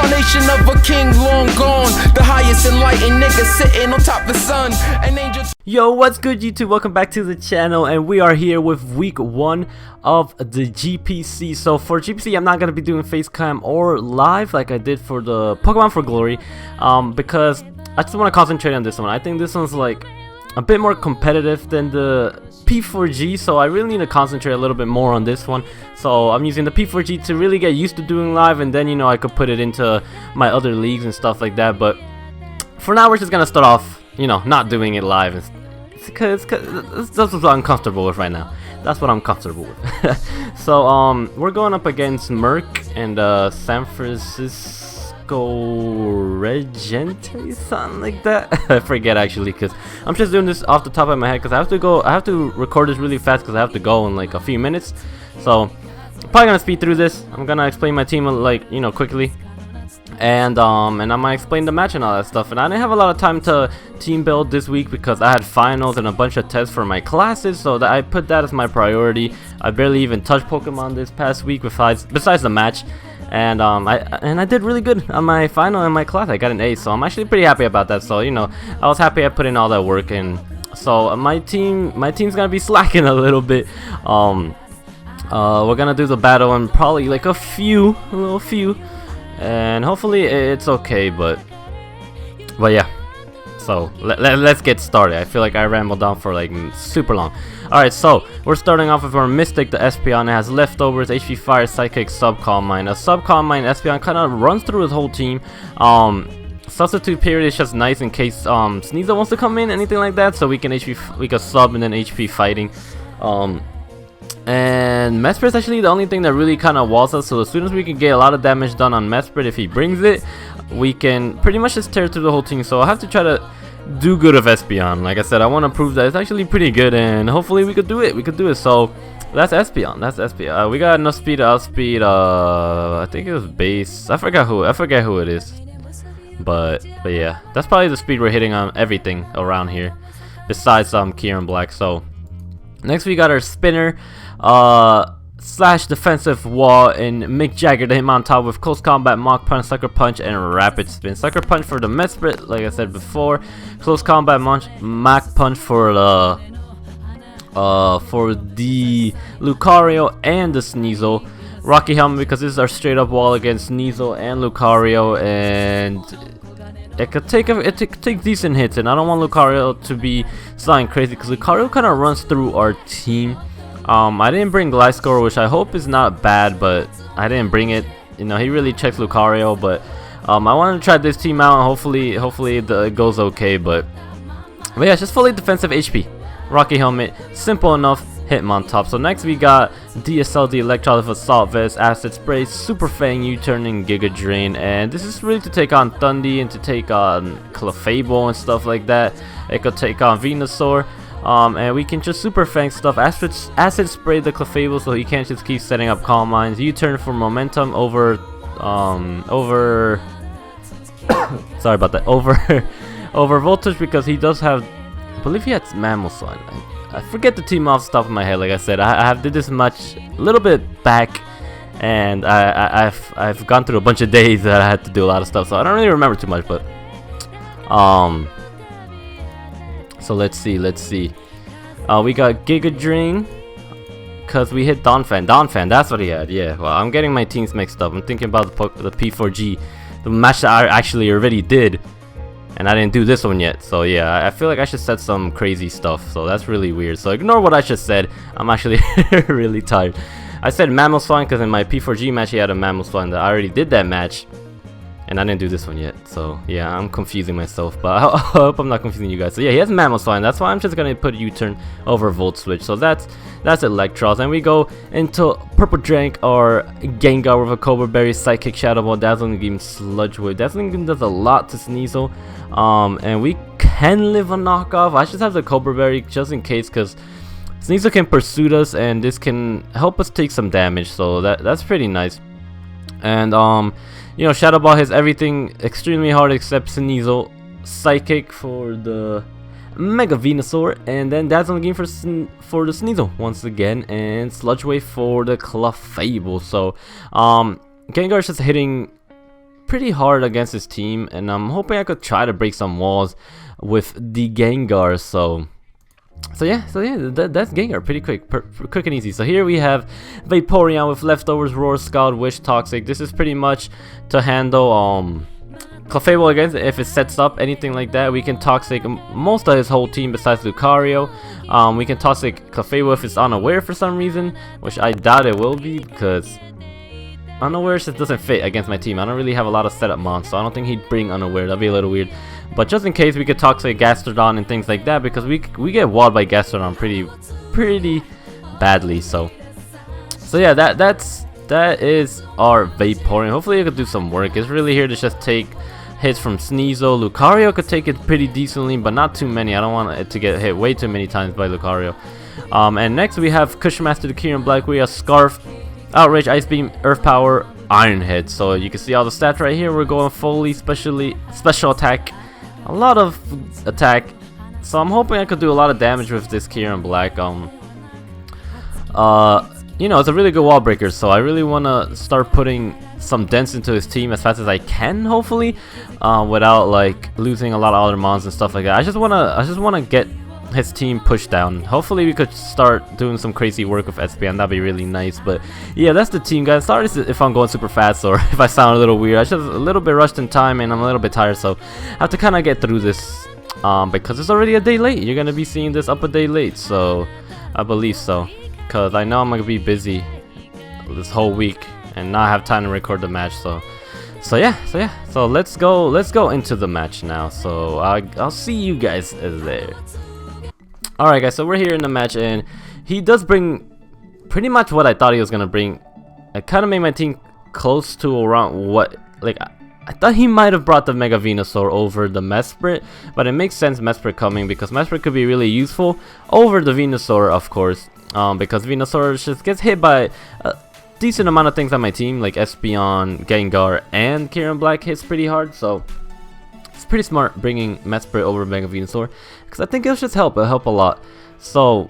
Reincarnation of a king long gone, the highest enlightened nigga sitting on top of the sun. An angel. Yo, what's good YouTube? Welcome back to the channel, and we are here with week 1 of the GPC. So for GPC, I'm not going to be doing facecam or live like I did for the Pokemon for Glory, because I just want to concentrate on this one. I think this one's like a bit more competitive than the P4G, so I really need to concentrate a little bit more on this one. So I'm using the P4G to really get used to doing live, and then, you know, I could put it into my other leagues and stuff like that. But for now, we're just gonna start off, you know, not doing it live. Because that's what I'm comfortable with right now. That's what I'm comfortable with. So we're going up against Merc and San Francisco Regigiants, something like that. I forget actually, because I'm just doing this off the top of my head because I have to record this really fast because I have to go in like a few minutes. So probably gonna speed through this. I'm gonna explain my team like, you know, quickly. And I'm gonna explain the match and all that stuff. And I didn't have a lot of time to team build this week because I had finals and a bunch of tests for my classes, so that I put that as my priority. I barely even touched Pokemon this past week besides the match. And I did really good on my final and my class. I got an A, so I'm actually pretty happy about that. So, you know, I was happy I put in all that work. And so my team's gonna be slacking a little bit. We're gonna do the battle and probably like a little few. And hopefully it's okay, but yeah. So let's get started. I feel like I rambled on for like super long. Alright, so we're starting off with our Mystic, the Espeon. It has leftovers, HP Fire, Psychic, Sub-Calm Mind. A Sub-Calm Mind Espeon kind of runs through his whole team. Substitute period is just nice in case Sneasel wants to come in, anything like that, so we can sub and then HP fighting. And Mesprit is actually the only thing that really kind of walls us, so as soon as we can get a lot of damage done on Mesprit, if he brings it, we can pretty much just tear through the whole team. So I'll have to try to do good with Espeon. Like I said, I want to prove that it's actually pretty good, and hopefully we could do it. So that's Espeon. We got enough speed to outspeed, I think it was base. I forget who it is. But yeah, that's probably the speed we're hitting on everything around here, besides Kyurem-Black. So next we got our Spinner, slash defensive wall, and Mick Jagger to him on top with close combat, Mach Punch, Sucker Punch, and Rapid Spin. Sucker Punch for the Mesprit, like I said before. Close combat, Mach Punch for the Lucario and the Sneasel. Rocky Helmet because this is our straight up wall against Sneasel and Lucario, and it could take decent hits, and I don't want Lucario to be flying crazy because Lucario kind of runs through our team. I didn't bring Gliscor, which I hope is not bad, but I didn't bring it. You know, he really checks Lucario, but I want to try this team out, and hopefully it goes okay. But yeah, it's just fully defensive HP. Rocky Helmet, simple enough. Hitmon top. So next we got DSL, the Electrolyte, Assault Vest, Acid Spray, Super Fang, U-Turn, and Giga Drain. And this is really to take on Thundy and to take on Clefable and stuff like that. It could take on Venusaur. And we can just Super Fang stuff. Acid Spray the Clefable so he can't just keep setting up Calm Minds. U-Turn for momentum over sorry about that. Over Voltage because he does have, I believe he has Mamoswine. I forget the team off the top of my head. Like I said, I have did this much a little bit back, and I've gone through a bunch of days that I had to do a lot of stuff, so I don't really remember too much. But so let's see. We got Giga Drain because we hit Donphan. That's what he had. Yeah. Well, I'm getting my teams mixed up. I'm thinking about the P4G, the match that I actually already did. And I didn't do this one yet, so yeah, I feel like I should set some crazy stuff, so that's really weird. So ignore what I just said. I'm actually really tired. I said Mamoswine because in my P4G match he had a Mamoswine that I already did that match, and I didn't do this one yet. So yeah, I'm confusing myself, but I hope I'm not confusing you guys. So yeah, he has Mamoswine. That's why I'm just gonna put U-Turn over Volt Switch. So that's Electros, and we go into Purple Drank or Gengar with a Cobra Berry, Psychic, Shadow Ball, Dazzling Gleam, Sludge Wave. Dazzling Gleam does a lot to Sneasel, and we can live a knockoff. I just have the Cobra Berry just in case, because Sneasel can pursue us, and this can help us take some damage. So that's pretty nice. And you know, Shadow Ball hits everything extremely hard except Sneasel. Psychic for the Mega Venusaur, and then Dazzling Gleam for the Sneasel once again, and Sludge Wave for the Clefable. So Gengar is just hitting pretty hard against his team, and I'm hoping I could try to break some walls with the Gengar. So yeah, that's Gengar, pretty quick and easy. So here we have Vaporeon with Leftovers, Roar, Scald, Wish, Toxic. This is pretty much to handle Clefable against if it sets up anything like that. We can Toxic most of his whole team besides Lucario. We can Toxic Clefable if it's unaware for some reason, which I doubt it will be, because Unaware just doesn't fit against my team. I don't really have a lot of setup mons, so I don't think he'd bring Unaware. That'd be a little weird. But just in case, we could Toxic Gastrodon and things like that, because we get walled by Gastrodon pretty badly. So yeah, that is our Vaporeon. Hopefully it could do some work. It's really here to just take hits from Sneasel. Lucario could take it pretty decently, but not too many. I don't want it to get hit way too many times by Lucario. And next we have Kyurem-Black, the Kyurem-Black. We have Scarf, Outrage, Ice Beam, Earth Power, Iron Head. So you can see all the stats right here. We're going fully special attack, a lot of attack. So I'm hoping I could do a lot of damage with this Kyurem-Black. You know, it's a really good wall breaker, so I really want to start putting some dents into his team as fast as I can, hopefully, without like losing a lot of other mons and stuff like that. I just wanna get his team pushed down. Hopefully we could start doing some crazy work with Espeon. That'd be really nice. But yeah, that's the team, guys. Sorry if I'm going super fast or if I sound a little weird. I just a little bit rushed in time and I'm a little bit tired, so I have to kind of get through this because it's already a day late. You're gonna be seeing this up a day late, so I believe so, because I know I'm gonna be busy this whole week and not have time to record the match. So yeah, so let's go into the match now. So I'll see you guys there. Alright guys, so we're here in the match, and he does bring pretty much what I thought he was gonna bring. It kind of made my team close to around what, like, I thought he might have brought the Mega Venusaur over the Mesprit, but it makes sense Mesprit coming, because Mesprit could be really useful over the Venusaur, of course, because Venusaur just gets hit by a decent amount of things on my team, like Espeon, Gengar, and Kyurem-Black hits pretty hard. So it's pretty smart bringing Mesprit over Mega Venusaur, because I think it'll just help. It'll help a lot. So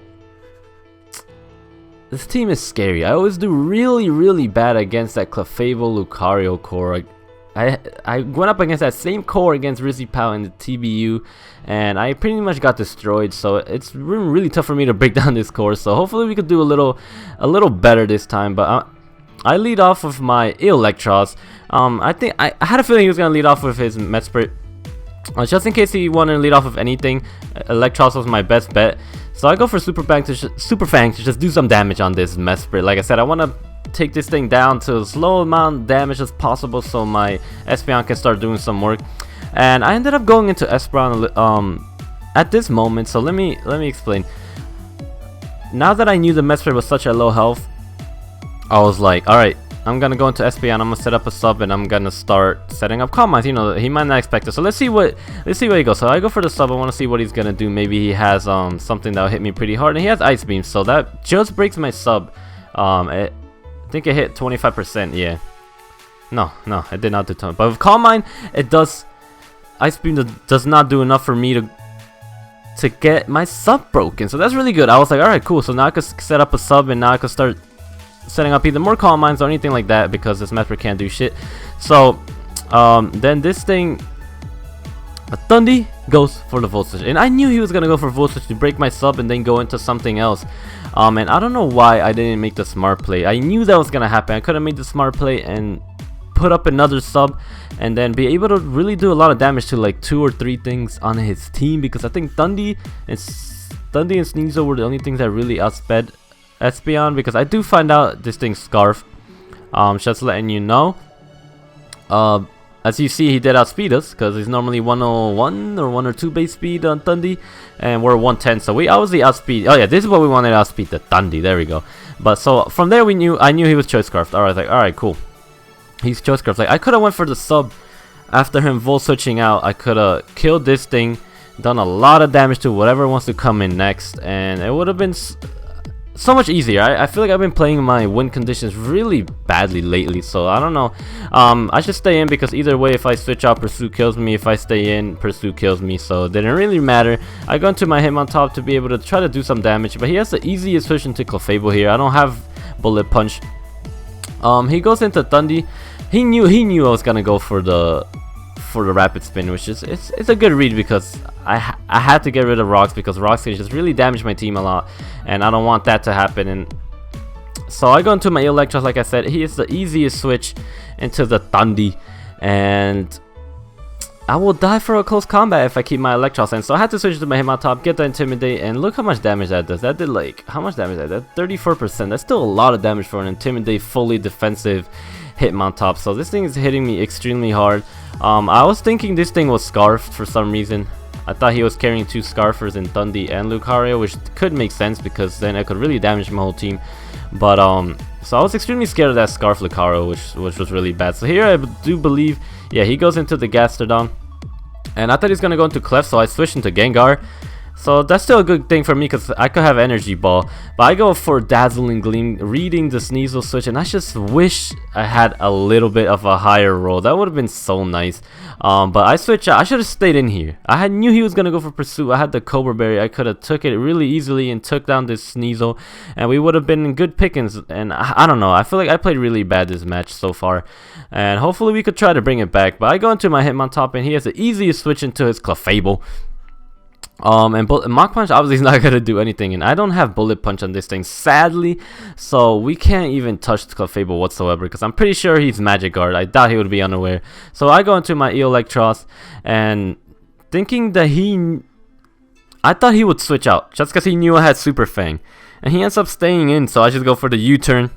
this team is scary. I always do really bad against that Clefable Lucario core. I went up against that same core against Rizipao in the TBU, and I pretty much got destroyed. So it's really tough for me to break down this core. So hopefully we could do a little better this time. But I lead off with my Electros. I think I had a feeling he was gonna lead off with his Mesprit. Just in case he wanted to lead off with anything, Electros was my best bet. So I go for Super Fang to just do some damage on this Mesprit. Like I said, I want to take this thing down to as low amount of damage as possible so my Espeon can start doing some work. And I ended up going into Espeon at this moment. So let me explain. Now that I knew the Mesprit was such a low health, I was like, alright, I'm gonna go into Espeon, I'm gonna set up a sub, and I'm gonna start setting up Calm Minds. You know, he might not expect it. So let's see where he goes. So I go for the sub. I want to see what he's gonna do. Maybe he has something that'll hit me pretty hard, and he has Ice Beam, so that just breaks my sub. I think it hit 25%. Yeah, no, it did not do 20. But with Calm Mind, it does. Ice Beam does not do enough for me to get my sub broken. So that's really good. I was like, all right, cool. So now I could set up a sub, and now I could start setting up either more Calm Minds or anything like that, because this Mesprit can't do shit. So then this thing, Thundi goes for the Volt Switch, and I knew he was gonna go for Volt Switch to break my sub and then go into something else. And I don't know why I didn't make the smart play. I knew that was gonna happen. I could have made the smart play and put up another sub and then be able to really do a lot of damage to like 2 or 3 things on his team, because I think Thundi and Sneasel were the only things that really outsped Espeon, because I do find out this thing's Scarf. Just letting you know. As you see, he did outspeed us, because he's normally 101 or 102 base speed on Thundi, and we're 110. So we obviously outspeed. Oh yeah, this is what we wanted to outspeed, the Thundi. There we go. But so from there, I knew he was Choice Scarfed. Alright, like, alright, cool. He's Choice Scarfed. Like, I could have went for the sub after him Volt Switching out. I could have killed this thing, done a lot of damage to whatever wants to come in next, and it would have been so much easier. I feel like I've been playing my win conditions really badly lately, so I don't know. I should stay in, because either way, if I switch out, Pursue kills me. If I stay in, Pursue kills me, so it didn't really matter. I go into my Hitmontop to be able to try to do some damage, but he has the easiest switch into Clefable here. I don't have Bullet Punch. He goes into Thundi, he knew I was gonna go for the rapid spin, which is it's a good read because I had to get rid of rocks because rocks can just really damage my team a lot, and I don't want that to happen. And so I go into my Electros. Like I said, he is the easiest switch into the Thundi, and I will die for a close combat if I keep my Electros in. So I had to switch to my Hitmontop, get the Intimidate, and look how much damage that does. That did like, how much damage that did? 34%. That's still a lot of damage for an Intimidate fully defensive Hitmontop. So this thing is hitting me extremely hard. I was thinking this thing was Scarfed for some reason. I thought he was carrying 2 Scarfers in Thundi and Lucario, which could make sense because then I could really damage my whole team. But so I was extremely scared of that Scarf Lucario, which was really bad. So here I do believe, yeah, he goes into the Gastrodon, and I thought he's gonna go into Clef, so I switched into Gengar. So that's still a good thing for me because I could have Energy Ball. But I go for Dazzling Gleam, reading the Sneasel switch, and I just wish I had a little bit of a higher roll. That would have been so nice. But I switched out. I should have stayed in here. I knew he was going to go for Pursuit. I had the Cobra Berry. I could have took it really easily and took down this Sneasel, and we would have been in good pickings. And I don't know. I feel like I played really bad this match so far. And hopefully we could try to bring it back. But I go into my Hitmontop, and he has the easiest switch into his Clefable. And Mach Punch obviously is not gonna do anything, and I don't have Bullet Punch on this thing, sadly, so we can't even touch the Clefable whatsoever because I'm pretty sure he's Magic Guard. I doubt he would be unaware. So I go into my Electros and thinking that I thought he would switch out just because he knew I had Super Fang, and he ends up staying in. So I just go for the U-turn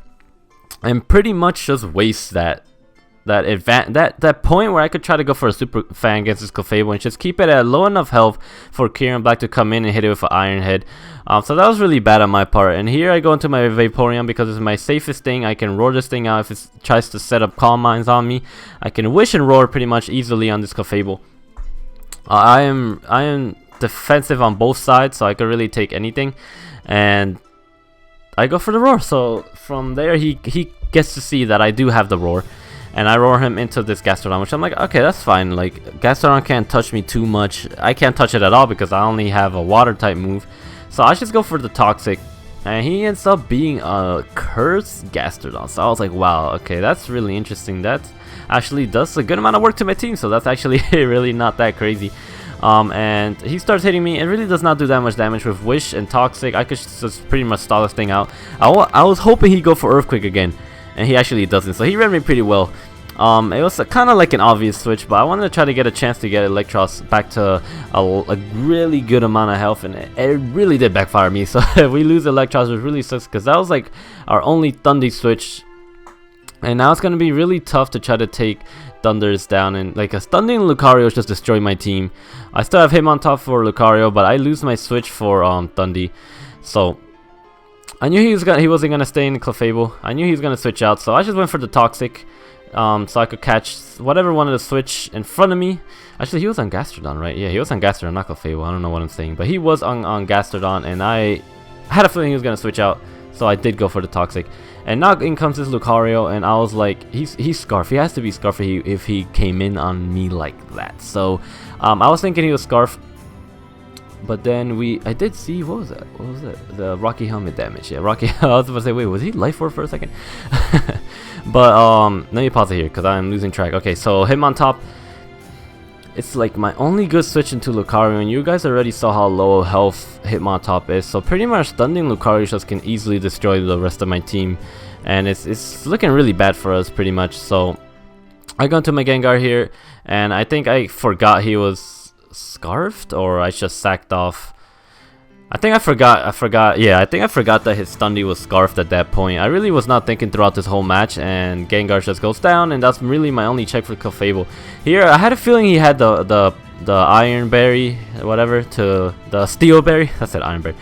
and pretty much just waste that point where I could try to go for a Super Fang against this Clefable and just keep it at low enough health for Kyurem-Black to come in and hit it with an Iron Head. So that was really bad on my part. And here I go into my Vaporeon because it's my safest thing. I can roar this thing out if it tries to set up Calm Minds on me. I can Wish and Roar pretty much easily on this Clefable. I am defensive on both sides, so I could really take anything. And I go for the Roar. So from there, he gets to see that I do have the Roar. And I roar him into this Gastrodon, which I'm like, okay, that's fine. Like, Gastrodon can't touch me too much. I can't touch it at all because I only have a water type move. So I just go for the Toxic. And he ends up being a Cursed Gastrodon. So I was like, wow, okay, that's really interesting. That actually does a good amount of work to my team. So that's actually really not that crazy. And he starts hitting me. It really does not do that much damage with Wish and Toxic. I could just pretty much stall this thing out. I was hoping he'd go for Earthquake again. And he actually doesn't, so he read me pretty well. It was kind of like an obvious switch, but I wanted to try to get a chance to get Electros back to a really good amount of health, and it really did backfire me. So if we lose Electros, it really sucks because that was like our only Thunder switch, and now it's gonna be really tough to try to take Thunders down. And like a Stunning Lucario just destroyed my team. I still have him on top for Lucario, but I lose my switch for Thunder. So I knew he wasn't gonna stay in the Clefable. I knew he was gonna switch out, so I just went for the Toxic, so I could catch whatever wanted to switch in front of me. Actually, he was on Gastrodon, right? Yeah, he was on Gastrodon, not Clefable. I don't know what I'm saying, but he was on Gastrodon, and I had a feeling he was gonna switch out, so I did go for the Toxic. And now in comes this Lucario, and I was like, he's Scarf. He has to be Scarf if he came in on me like that. So I was thinking he was Scarf. But then I did see, what was that? What was that? The Rocky Helmet damage. Yeah, Rocky. I was about to say, wait, was he Life Orb for a second? But let me pause it here because I'm losing track. Okay, so Hitmontop. It's like my only good switch into Lucario, and you guys already saw how low health Hitmontop is. So pretty much Stunning Lucario just can easily destroy the rest of my team, and it's looking really bad for us pretty much. So I go into my Gengar here, and I think I forgot he was Scarfed, or I just sacked off. I think I forgot. Yeah, I think I forgot that his Stundy was Scarfed at that point. I really was not thinking throughout this whole match, and Gengar just goes down, and that's really my only check for Clefable. Here, I had a feeling he had the Iron Berry, whatever, to the Steel Berry. That's it, Iron Berry.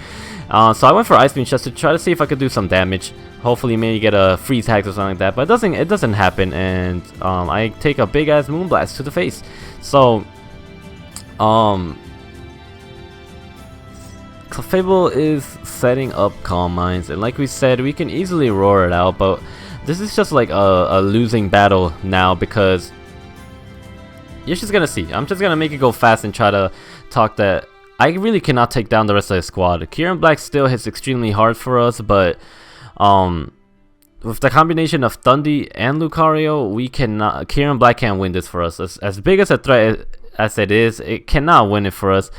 So I went for Ice Beam just to try to see if I could do some damage. Hopefully, maybe get a Freeze Hack or something like that. But it doesn't happen, and I take a big ass Moonblast to the face. So Clefable is setting up Calm Minds, and like we said, we can easily roar it out, but this is just like a losing battle now because you're just gonna see. I'm just gonna make it go fast and try to talk that I really cannot take down the rest of the squad. Kyurem-Black still hits extremely hard for us, but with the combination of Thundy and Lucario, we cannot. Kyurem-Black can't win this for us. As big as a threat as it is, it cannot win it for us.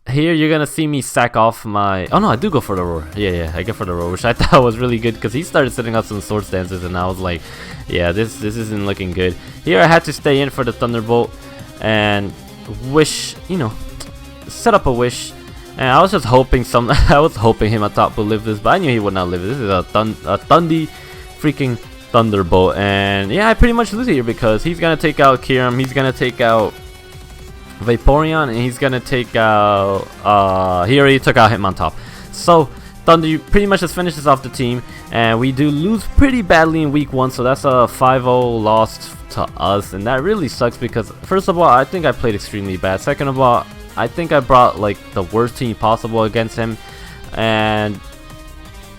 Here you're gonna see me sack off my. Oh no, I do go for the roar. Yeah, I go for the roar, which I thought was really good because he started setting up some sword stances, and I was like, yeah, this isn't looking good. Here I had to stay in for the Thunderbolt and wish, you know, set up a wish. And I was just hoping I was hoping him on top would live this, but I knew he would not live it. This is a Thundy freaking Thunderbolt, and yeah, I pretty much lose here because he's gonna take out Kyurem, he's gonna take out Vaporeon, and he's gonna take out he already took out Hitmontop. So Thunder pretty much just finishes off the team, and we do lose pretty badly in week 1, so that's a 5-0 loss to us, and that really sucks because first of all, I think I played extremely bad. Second of all, I think I brought like the worst team possible against him, and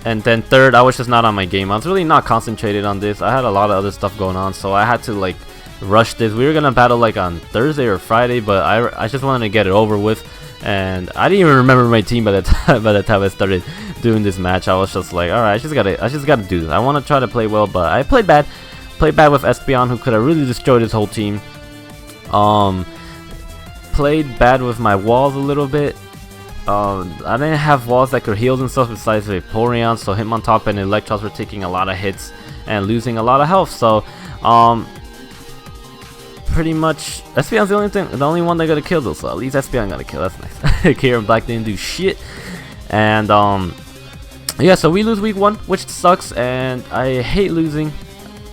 then third, I was just not on my game. I was really not concentrated on this. I had a lot of other stuff going on, so I had to like rush this. We were gonna battle like on Thursday or Friday, but I just wanted to get it over with, and I didn't even remember my team by the time I started doing this match. I was just like, all right, I just gotta do this. I want to try to play well, but I played bad with Espeon, who could have really destroyed his whole team. Played bad with my walls a little bit. I didn't have walls that could heal and stuff besides Vaporeon, so Hitmontop and Electros were taking a lot of hits and losing a lot of health. So pretty much Espeon's the only one that got to kill though, so at least Espeon got to kill. That's nice. Kyurem-Black didn't do shit, and yeah, so we lose week 1, which sucks, and I hate losing.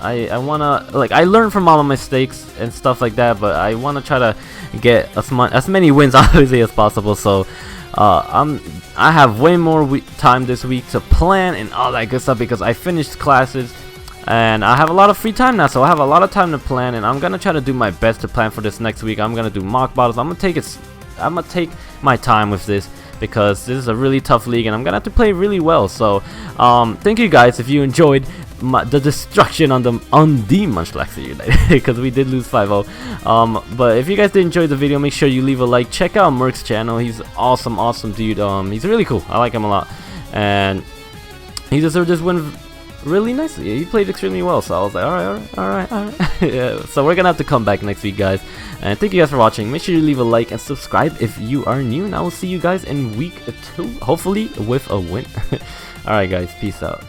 I wanna, like, I learn from all my mistakes and stuff like that, but I wanna try to get as many wins obviously as possible. So I have way more time this week to plan and all that good stuff because I finished classes and I have a lot of free time now, so I have a lot of time to plan, and I'm gonna try to do my best to plan for this next week. I'm gonna do mock battles. I'm gonna take my time with this because this is a really tough league and I'm gonna have to play really well. So thank you guys if you enjoyed the destruction on the Munchlaxster United because we did lose 5-0. But if you guys did enjoy the video, make sure you leave a like. Check out Merc's channel. He's awesome dude. He's really cool. I like him a lot, and he deserved this win really nicely. He played extremely well, so I was like, all right. Yeah, so we're gonna have to come back next week, guys, and thank you guys for watching. Make sure you leave a like and subscribe if you are new, and I will see you guys in week 2, hopefully with a win. Alright guys, peace out.